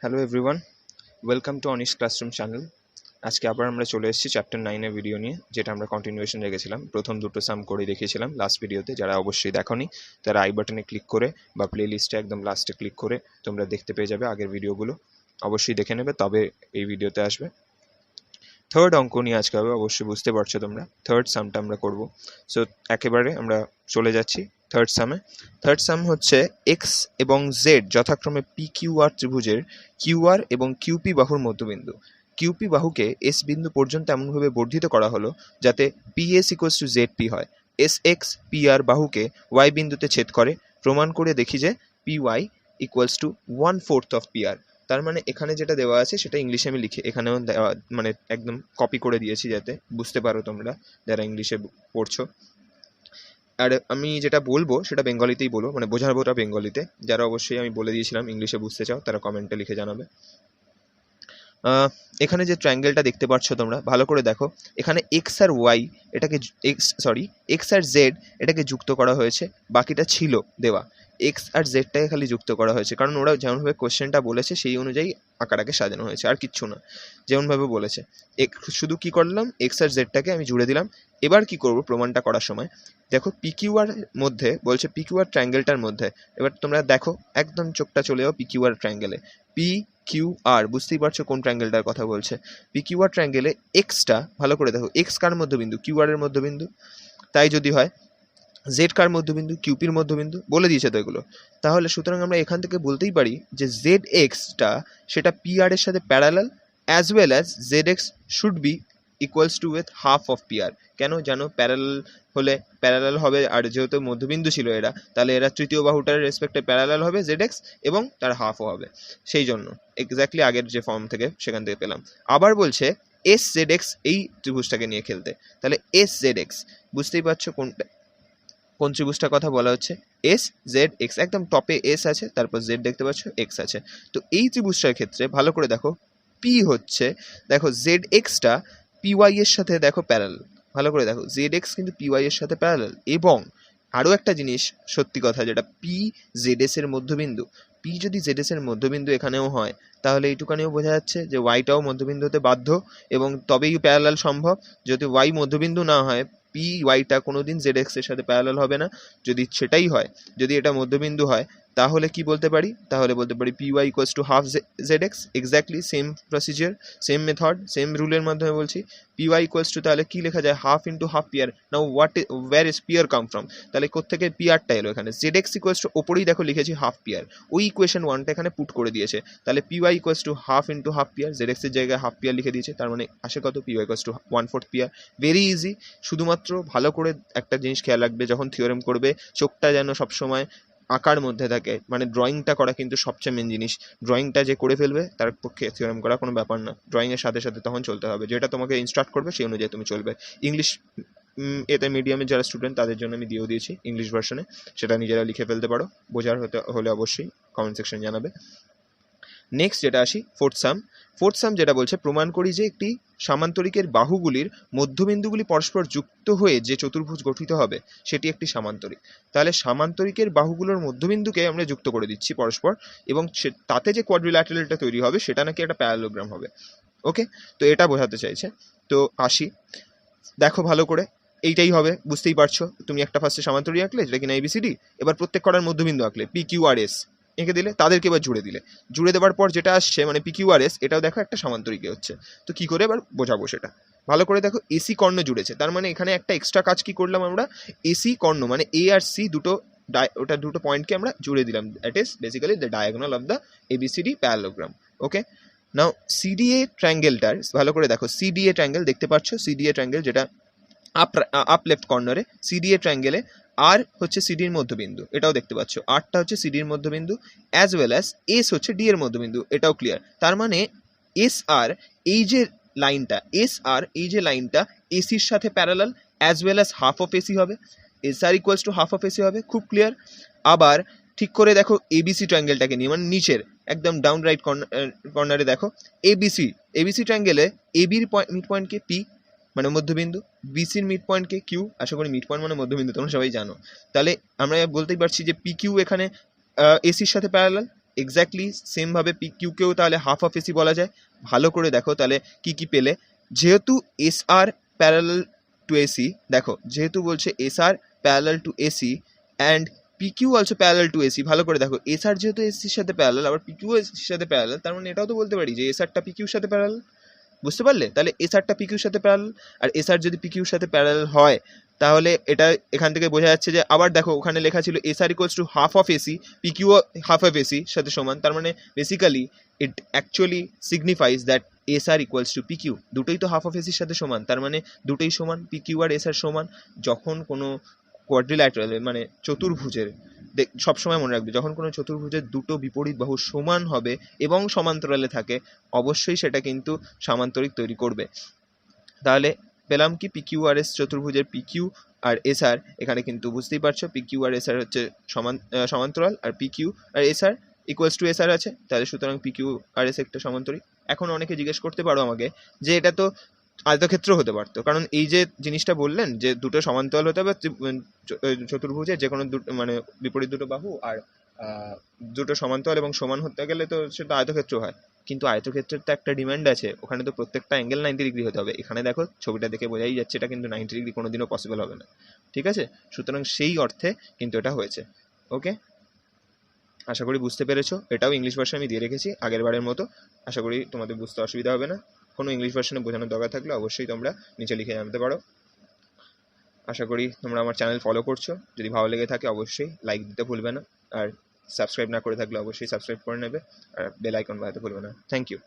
Hello everyone, welcome to Anish classroom channel. আজকে আবার আমরা চলে এসেছি চ্যাপ্টার 9-এর ভিডিও নিয়ে, যেটা আমরা কন্টিনিউয়েশন রেখেছিলাম। প্রথম দুটো সাম করে দেখিয়েছিলাম লাস্ট ভিডিওতে। যারা অবশ্যই দেখোনি তারা আই বাটনে ক্লিক করে বা প্লে লিস্টে একদম লাস্টে ক্লিক করে তোমরা দেখতে পেয়ে যাবে আগের ভিডিওগুলো। অবশ্যই দেখে নেবে, তবে এই ভিডিওতে আসবে। থার্ড অঙ্ক নিয়ে আজকে হবে, অবশ্যই বুঝতে পারছো তোমরা। থার্ড সামটা আমরা করব। সো একেবারে আমরা চলে যাচ্ছি থার্ড সামে। থার্ড সাম হচ্ছে এক্স এবং জেড যথাক্রমে পি কিউ আর ত্রিভুজের কিউআর এবং কিউপি বাহুর মধ্যবিন্দু। কিউপি বাহুকে এস বিন্দু পর্যন্ত এমনভাবে বর্ধিত করা হলো যাতে P S equals to Z P হয়। এস এক্স পি আর বাহুকে ওয়াই বিন্দুতে ছেদ করে। প্রমাণ করে দেখি যে P Y equals to 1/4 of P R. তার মানে এখানে যেটা দেওয়া আছে সেটা ইংলিশে আমি লিখে এখানেও মানে একদম কপি করে দিয়েছি যাতে বুঝতে পারো তোমরা যারা ইংলিশে পড়ছো। আর আমি যেটা বলবো সেটা বেঙ্গলিতেই বলবো, মানে বোঝাবো ওটা বেঙ্গলিতে। যারা অবশ্যই আমি বলে দিয়েছিলাম ইংলিশে বুঝতে চাও তারা কমেন্টে লিখে জানাবে। এখানে যে ট্রায়াঙ্গেলটা দেখতে পাচ্ছ তোমরা ভালো করে দেখো, এখানে এক্স আর ওয়াই এটাকে এক্স আর জেড এটাকে যুক্ত করা হয়েছে, বাকিটা ছিল দেওয়া। এক্স আর জেডটাকে খালি যুক্ত করা হয়েছে, কারণ ওরা যেমনভাবে কোশ্চেনটা বলেছে সেই অনুযায়ী আঁকাটাকে সাজানো হয়েছে, আর কিচ্ছু না। যেমনভাবে বলেছে শুধু কি করলাম, এক্স আর জেডটাকে আমি জুড়ে দিলাম। এবার কি করব প্রমাণটা করার সময়, দেখো পিকিউআর মধ্যে বলছে, পিকিউআর ট্রায়াঙ্গেলটার মধ্যে এবার তোমরা দেখো একদম চোখটা চলে যাও পিকিউআর ট্রায়াঙ্গেলে। পি কিউ আর, বুঝতেই পারছো কোন ট্রায়াঙ্গেলটার কথা বলছে। পি কিউ আর ট্রায়াঙ্গেলে এক্সটা ভালো করে দেখো, এক্স কার মধ্যবিন্দু, কিউ আর এর মধ্যবিন্দু। তাই যদি হয় জেড কার মধ্যবিন্দু, কিউপির মধ্যবিন্দু, বলে দিয়েছে তো এগুলো। তাহলে সুতরাং আমরা এখান থেকে বলতেই পারি যে জেড এক্সটা সেটা পি আর এর সাথে parallel, as well as Z X should be equals to with half of P R. কেন জানো? প্যারালাল হলে প্যারালাল হবে, আর যেহেতু মধ্যবিন্দু ছিল এরা, তাহলে এরা তৃতীয় বাহুটার রেসপেক্টে প্যারালাল হবে জেড এক্স, এবং তার হাফও হবে। সেই জন্য এক্স্যাক্টলি আগের যে ফর্ম থেকে সেখান থেকে পেলাম। আবার বলছে এস জেড এক্স এই ত্রিভুজটাকে নিয়ে খেলতে। তাহলে এস জেড এক্স, বুঝতেই পারছো কোন ত্রিভুজটার কথা বলা হচ্ছে। এস জেড এক্স, একদম টপে এস আছে, তারপর জেড দেখতে পাচ্ছ, এক্স আছে। তো এই ত্রিভুজটার ক্ষেত্রে ভালো করে দেখো, পি হচ্ছে, দেখো জেড এক্সটা পি ওয়াই এর সাথে দেখো প্যারালাল। ভালো করে দেখো জেড এক্স কিন্তু পি ওয়াই এর সাথে প্যারালাল। এবং আরও একটা জিনিস সত্যি কথা, যেটা পি জেড এস এর মধ্যবিন্দু। পি যদি জেড এস এর মধ্যবিন্দু এখানেও হয়, তাহলে এইটুকানিও বোঝা যাচ্ছে যে ওয়াইটাও মধ্যবিন্দু হতে বাধ্য, এবং তবেই প্যারালাল সম্ভব। যদি ওয়াই মধ্যবিন্দু না হয়, পি ওয়াইটা কোনোদিন জেড এক্স এর সাথে প্যারালাল হবে না। যদি সেটাই হয়, যদি এটা মধ্যবিন্দু হয়, তাহলে কি বলতে পারি? তাহলে বলতে পারি P Y equals to half Z X. Exactly same procedure, same method, same রুলের মাধ্যমে বলছি। পি ওয়াই ইকুয়ালস টু, তাহলে কি লেখা যায়? Half into half P R. Now where is P R come from? তাহলে কোত্থেকে পি আরটা এলো এখানে? জেড এক্স ইকুয়ালস টু, ওপরেই দেখো লিখেছি হাফ পি আর, ওই ইকুয়েশন ওয়ানটা এখানে পুট করে দিয়েছে। তাহলে P Y equals to half into half P R, Z X এর জায়গায় হাফ পি আর লিখে দিয়েছে, তার মানে আসে কত? P Y equals to 1/4 P R. Very easy. শুধুমাত্র ভালো করে একটা জিনিস খেয়াল রাখবে, যখন থিওরেম করবে চোখটা যেন সবসময় আঁকার মধ্যে থাকে, মানে ড্রয়িংটা করা কিন্তু সবচেয়ে মেন জিনিস। ড্রয়িংটা যে করে ফেলবে তার পক্ষে থিওরেম করা কোনো ব্যাপার না। ড্রয়িংয়ের সাথে সাথে তখন চলতে হবে, যেটা তোমাকে ইনস্ট্রাক্ট করবে সেই অনুযায়ী তুমি চলবে। ইংলিশ এতে মিডিয়ামের যারা স্টুডেন্ট তাদের জন্য আমি দিয়েও দিয়েছি ইংলিশ ভার্সনে, সেটা নিজেরা লিখে ফেলতে পারো। বোঝার হলে অবশ্যই কমেন্ট সেকশন জানাবে। নেক্সট যেটা আসি, ফোর্থ সাম যেটা বলছে, প্রমাণ করি যে একটি সামান্তরিকের বাহুগুলির মধ্যবিন্দুগুলি পরস্পর যুক্ত হয়ে যে চতুর্ভুজ গঠিত হবে সেটি একটি সামান্তরিক। তাহলে সামান্তরিকের বাহুগুলোর মধ্যবিন্দুকে আমরা যুক্ত করে দিচ্ছি পরস্পর, এবং তাতে যে কোয়াড্রিল্যাটারালটা তৈরি হবে সেটা নাকি একটা প্যারালোগ্রাম হবে। ওকে, তো এটা বোঝাতে চাইছে। তো আসি, দেখো ভালো করে, এইটাই হবে, বুঝতেই পারছো। তুমি একটা ফার্স্টে সামান্তরিক আঁকলে, যেটা কিনা এবিসিডি, এবার প্রত্যেক কটার মধ্যবিন্দু আঁকলে, পি কিউ আর এস এঁকে দিলে, তাদেরকে এবার জুড়ে দিলে। জুড়ে দেওয়ার পর যেটা আসছে, মানে পি কিউ আর এস, এটাও দেখো একটা সামান্তরিকে হচ্ছে। তো কি করে এবার বোঝাবো সেটা ভালো করে দেখো। এসি কর্ণ জুড়েছে, তার মানে এখানে একটা এক্সট্রা কাজ কি করলাম আমরা, এসি কর্ণ মানে এ আর সি দুটো পয়েন্টকে আমরা জুড়ে দিলাম। That is basically the diagonal of the ABCD parallelogram. Okay, now CDA ট্রায়াঙ্গেলটার ভালো করে দেখো, সিডিএ ট্রায়াঙ্গেল দেখতে পাচ্ছ, সিডিএ ট্রায়াঙ্গেল যেটা আপ লেফট কর্নারে, সিডিএ ট্রায়াঙ্গেলে আর হচ্ছে সিডির মধ্যবিন্দু, এটাও দেখতে পাচ্ছ। আরটা হচ্ছে সিডির মধ্যবিন্দু, অ্যাজ ওয়েল অ্যাজ এস হচ্ছে ডি এর মধ্যবিন্দু, এটাও ক্লিয়ার। তার মানে এস আর এই যে লাইনটা, এস আর এই যে লাইনটা এসির সাথে parallel, as well as half of AC হবে। S R equals to half of AC হবে, খুব ক্লিয়ার। আবার ঠিক করে দেখো এবিসি ট্রায়াঙ্গেলটাকে নিয়ে, মানে নিচের একদম ডাউন রাইট কর্নারে দেখো এবিসি ট্রায়াঙ্গেলে এবির মিড পয়েন্টকে পি মানে মধ্যবিন্দু, বিসির মিড পয়েন্টকে কিউ, আশা করি মিড পয়েন্ট মানে মধ্যবিন্দু তোমরা সবাই জানো। তাহলে আমরা বলতেই পারছি যে পি কিউ এখানে এসির সাথে প্যারালাল, এক্স্যাক্টলি সেমভাবে পিকিউকেও তাহলে হাফ অফ এসি বলা যায়। ভালো করে দেখো তাহলে কি কি পেলে। যেহেতু S R parallel to AC, দেখো যেহেতু বলছে S R parallel to AC and PQ also parallel to AC, ভালো করে দেখো এস আর যেহেতু এসির সাথে প্যারালাল আবার পিকিউ এসির সাথে প্যারালাল, তার মানে এটাও তো বলতে পারি যে এস আরটা পিকিউর সাথে প্যারালাল। বুঝতে পারলে? তাহলে এস আরটা পিকিউর সাথে প্যারালাল, আর এস আর যদি পিকিউর সাথে প্যারালাল হয় তাহলে এটা এখান থেকে বোঝা যাচ্ছে যে, আবার দেখো ওখানে লেখা ছিল S R equals to half of AC, PQ half of AC সাথে সমান, তার মানে basically it actually signifies that S R equals to PQ, দুটোই তো হাফ অফ এসির সাথে সমান, তার মানে দুটোই সমান, পিকিউ আর এস আর সমান। যখন কোনো কোয়াড্রিল্যাটারাল মানে চতুর্ভুজের, সবসময় মনে রাখবে যখন কোনো চতুর্ভুজের দুটো বিপরীত বাহু সমান হবে এবং সমান্তরালে থাকে অবশ্যই সেটা কিন্তু সামান্তরিক তৈরি করবে। তাহলে পেলাম কি, পিকিউ আর এস চতুর্ভুজের পিকিউ আর এস আর, এখানে কিন্তু বুঝতেই পারছো পিকিউ আর এস আর হচ্ছে সমান্তরাল, আর পিকিউ আর S R equals to S R আছে, তাহলে সুতরাং পিকিউ আর এস একটা সমান্তরিক। এখন অনেকে জিজ্ঞেস করতে পারো আমাকে যে এটা তো আয়তক্ষেত্র হতে পারতো, কারণ এই যে জিনিসটা বললেন যে দুটো সমান্তরাল হতে হবে চতুর্ভুজের যে কোনো মানে বিপরীত দুটো বাহু, আর দুটো সমান্তরাল এবং সমান হতে গেলে তো সেটা আয়তক্ষেত্র হয়। কিন্তু আয়তক্ষেত্রের তো একটা ডিমান্ড আছে, ওখানে তো প্রত্যেকটা অ্যাঙ্গেল 90 ডিগ্রি হতে হবে। এখানে দেখো ছবিটা দেখে বোঝাই যাচ্ছে এটা কিন্তু 90 ডিগ্রি কোনোদিনও পসিবল হবে না, ঠিক আছে? সুতরাং সেই অর্থে কিন্তু এটা হয়েছে। ওকে, আশা করি বুঝতে পেরেছো। এটাও ইংলিশ ভার্সন আমি দিয়ে রেখেছি আগের বারের মতো, আশা করি তোমাদের বুঝতে অসুবিধা হবে না। কোনো ইংলিশ ভার্সনে বোঝানোর দরকার থাকলে অবশ্যই তোমরা নিচে লিখে জানতে পারো। আশা করি তোমরা আমার চ্যানেল ফলো করছো, যদি ভালো লেগে থাকে অবশ্যই লাইক দিতে ভুলবে না, আর সাবস্ক্রাইব না করে থাকলে অবশ্যই সাবস্ক্রাইব করে নেবে, আর বেল আইকন বাজাতে ভুলবে না। Thank you.